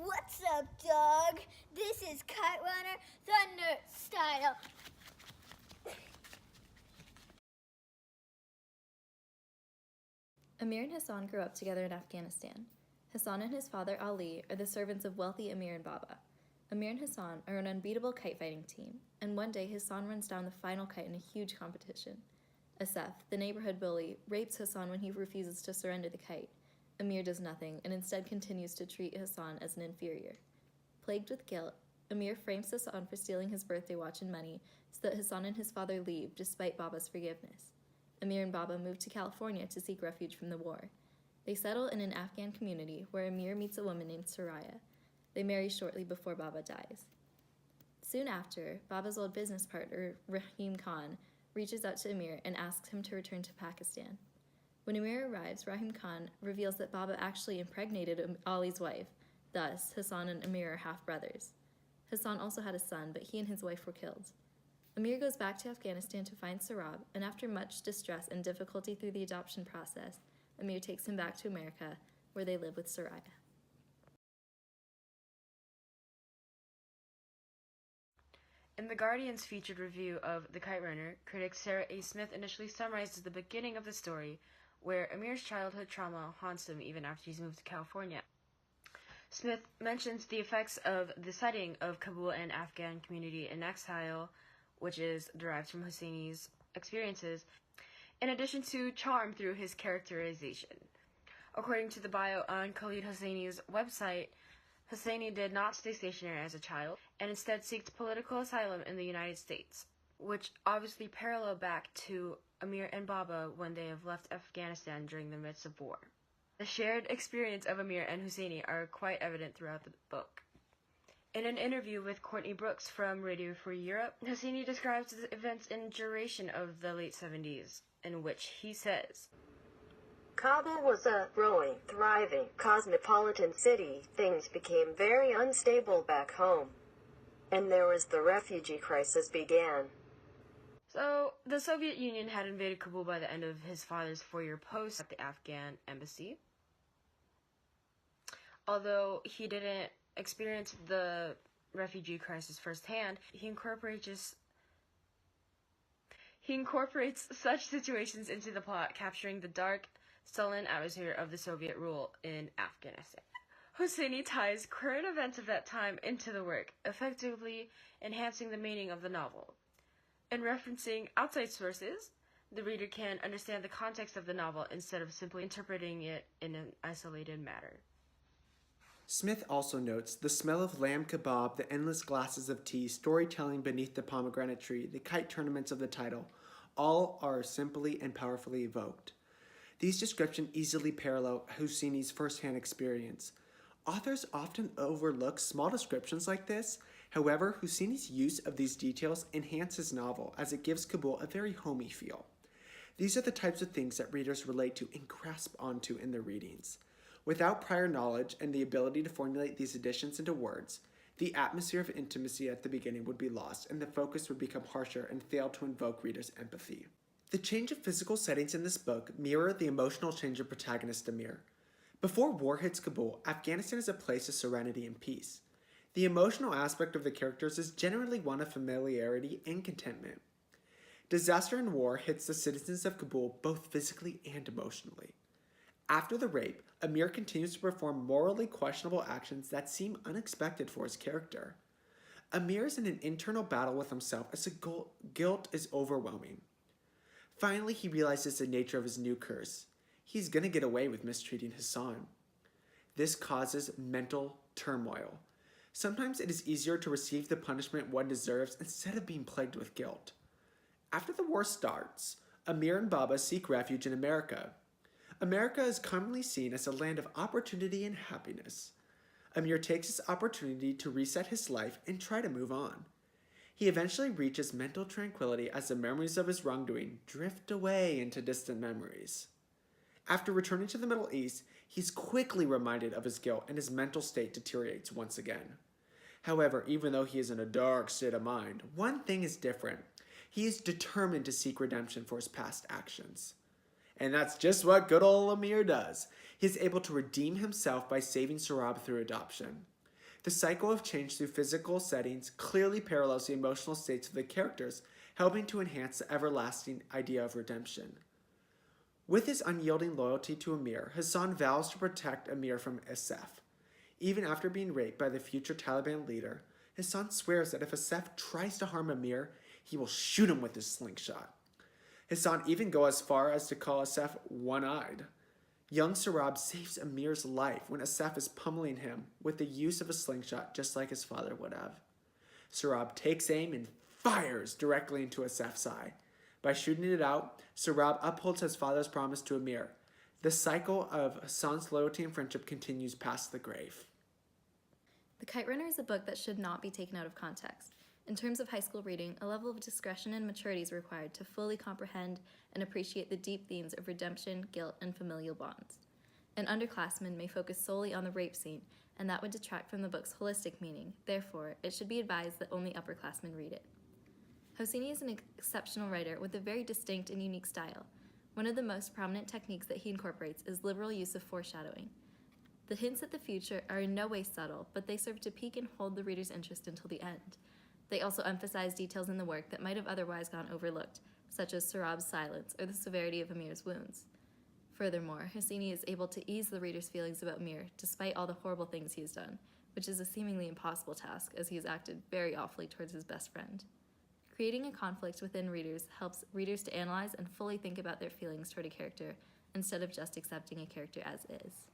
What's up, dog? This is Kite Runner Thunder Style. Amir and Hassan grew up together in Afghanistan. Hassan and his father Ali are the servants of wealthy Amir and Baba. Amir and Hassan are an unbeatable kite fighting team, and one day Hassan runs down the final kite in a huge competition. Asaf, the neighborhood bully, rapes Hassan when he refuses to surrender the kite. Amir does nothing and instead continues to treat Hassan as an inferior. Plagued with guilt, Amir frames Hassan for stealing his birthday watch and money so that Hassan and his father leave despite Baba's forgiveness. Amir and Baba move to California to seek refuge from the war. They settle in an Afghan community where Amir meets a woman named Soraya. They marry shortly before Baba dies. Soon after, Baba's old business partner, Rahim Khan, reaches out to Amir and asks him to return to Pakistan. When Amir arrives, Rahim Khan reveals that Baba actually impregnated Ali's wife. Thus, Hassan and Amir are half-brothers. Hassan also had a son, but he and his wife were killed. Amir goes back to Afghanistan to find Sarab, and after much distress and difficulty through the adoption process, Amir takes him back to America, where they live with Soraya. In The Guardian's featured review of The Kite Runner, critic Sarah A. Smith initially summarizes the beginning of the story, where Amir's childhood trauma haunts him even after he's moved to California. Smith mentions the effects of the setting of Kabul and Afghan community in exile, which is derived from Hosseini's experiences, in addition to charm through his characterization. According to the bio on Khalid Hosseini's website, Hosseini did not stay stationary as a child, and instead sought political asylum in the United States, which obviously parallel back to Amir and Baba when they have left Afghanistan during the midst of war. The shared experience of Amir and Hosseini are quite evident throughout the book. In an interview with Courtney Brooks from Radio Free Europe, Hosseini describes the events in duration of the late 70s, in which he says, Kabul was a growing, thriving, cosmopolitan city. Things became very unstable back home. And there was the refugee crisis began. So, the Soviet Union had invaded Kabul by the end of his father's 4-year post at the Afghan embassy. Although he didn't experience the refugee crisis firsthand, he incorporates such situations into the plot, capturing the dark, sullen atmosphere of the Soviet rule in Afghanistan. Hosseini ties current events of that time into the work, effectively enhancing the meaning of the novel. In referencing outside sources, the reader can understand the context of the novel instead of simply interpreting it in an isolated manner. Smith also notes the smell of lamb kebab, the endless glasses of tea, storytelling beneath the pomegranate tree, the kite tournaments of the title, all are simply and powerfully evoked. These descriptions easily parallel Hosseini's first-hand experience. Authors often overlook small descriptions like this. However, Hosseini's use of these details enhances his novel as it gives Kabul a very homey feel. These are the types of things that readers relate to and grasp onto in their readings. Without prior knowledge and the ability to formulate these additions into words, the atmosphere of intimacy at the beginning would be lost and the focus would become harsher and fail to invoke readers' empathy. The change of physical settings in this book mirror the emotional change of protagonist Amir. Before war hits Kabul, Afghanistan is a place of serenity and peace. The emotional aspect of the characters is generally one of familiarity and contentment. Disaster and war hits the citizens of Kabul both physically and emotionally. After the rape, Amir continues to perform morally questionable actions that seem unexpected for his character. Amir is in an internal battle with himself as the guilt is overwhelming. Finally, he realizes the nature of his new curse. He's gonna get away with mistreating Hassan. This causes mental turmoil. Sometimes it is easier to receive the punishment one deserves instead of being plagued with guilt. After the war starts, Amir and Baba seek refuge in America. America is commonly seen as a land of opportunity and happiness. Amir takes this opportunity to reset his life and try to move on. He eventually reaches mental tranquility as the memories of his wrongdoing drift away into distant memories. After returning to the Middle East, he's quickly reminded of his guilt and his mental state deteriorates once again. However, even though he is in a dark state of mind, one thing is different. He is determined to seek redemption for his past actions. And that's just what good old Amir does. He is able to redeem himself by saving Sarab through adoption. The cycle of change through physical settings clearly parallels the emotional states of the characters, helping to enhance the everlasting idea of redemption. With his unyielding loyalty to Amir, Hassan vows to protect Amir from Asif. Even after being raped by the future Taliban leader, Hassan swears that if Asif tries to harm Amir, he will shoot him with his slingshot. Hassan even goes as far as to call Asif one-eyed. Young Sarab saves Amir's life when Asif is pummeling him with the use of a slingshot just like his father would have. Sarab takes aim and fires directly into Asif's eye. By shooting it out, Sarab upholds his father's promise to Amir. The cycle of Hassan's loyalty and friendship continues past the grave. The Kite Runner is a book that should not be taken out of context. In terms of high school reading, a level of discretion and maturity is required to fully comprehend and appreciate the deep themes of redemption, guilt, and familial bonds. An underclassman may focus solely on the rape scene, and that would detract from the book's holistic meaning. Therefore, it should be advised that only upperclassmen read it. Hosseini is an exceptional writer with a very distinct and unique style. One of the most prominent techniques that he incorporates is liberal use of foreshadowing. The hints at the future are in no way subtle, but they serve to pique and hold the reader's interest until the end. They also emphasize details in the work that might have otherwise gone overlooked, such as Sarab's silence or the severity of Amir's wounds. Furthermore, Hosseini is able to ease the reader's feelings about Amir despite all the horrible things he has done, which is a seemingly impossible task as he has acted very awfully towards his best friend. Creating a conflict within readers helps readers to analyze and fully think about their feelings toward a character instead of just accepting a character as is.